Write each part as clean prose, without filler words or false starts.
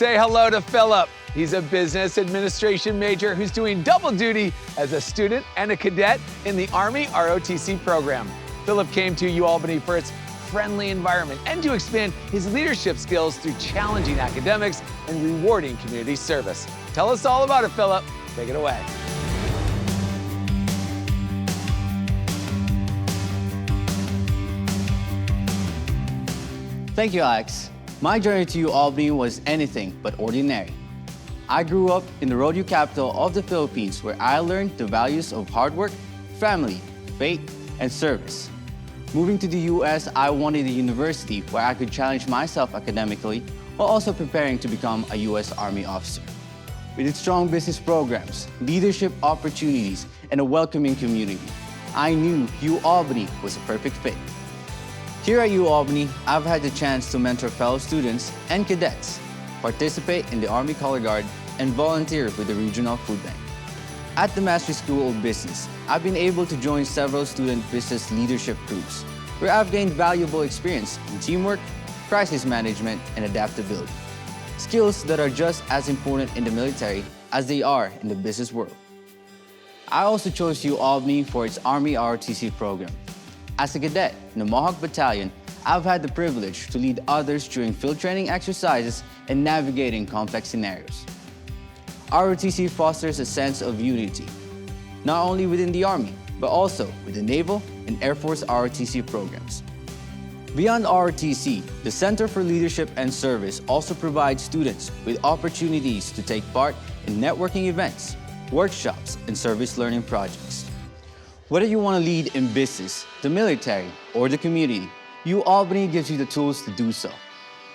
Say hello to Philip. He's a business administration major who's doing double duty as a student and a cadet in the Army ROTC program. Philip came to UAlbany for its friendly environment and to expand his leadership skills through challenging academics and rewarding community service. Tell us all about it, Philip. Take it away. Thank you, Alex. My journey to UAlbany was anything but ordinary. I grew up in the rodeo capital of the Philippines, where I learned the values of hard work, family, faith, and service. Moving to the US, I wanted a university where I could challenge myself academically while also preparing to become a US Army officer. With its strong business programs, leadership opportunities, and a welcoming community, I knew UAlbany was a perfect fit. Here at UAlbany, I've had the chance to mentor fellow students and cadets, participate in the Army Color Guard, and volunteer with the Regional Food Bank. At the Mastery School of Business, I've been able to join several student business leadership groups, where I've gained valuable experience in teamwork, crisis management, and adaptability. Skills that are just as important in the military as they are in the business world. I also chose UAlbany for its Army ROTC program. As a cadet in the Mohawk Battalion, I've had the privilege to lead others during field training exercises and navigating complex scenarios. ROTC fosters a sense of unity, not only within the Army, but also with the Naval and Air Force ROTC programs. Beyond ROTC, the Center for Leadership and Service also provides students with opportunities to take part in networking events, workshops, and service learning projects. Whether you want to lead in business, the military, or the community, UAlbany gives you the tools to do so.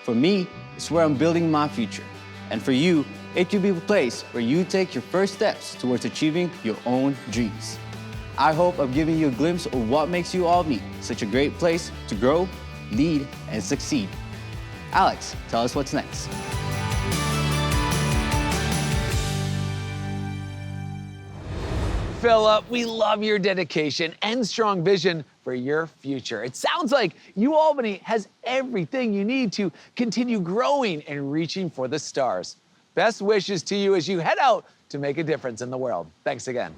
For me, it's where I'm building my future. And for you, it could be a place where you take your first steps towards achieving your own dreams. I hope I've given you a glimpse of what makes UAlbany such a great place to grow, lead, and succeed. Alex, tell us what's next. Philip, we love your dedication and strong vision for your future. It sounds like UAlbany has everything you need to continue growing and reaching for the stars. Best wishes to you as you head out to make a difference in the world. Thanks again.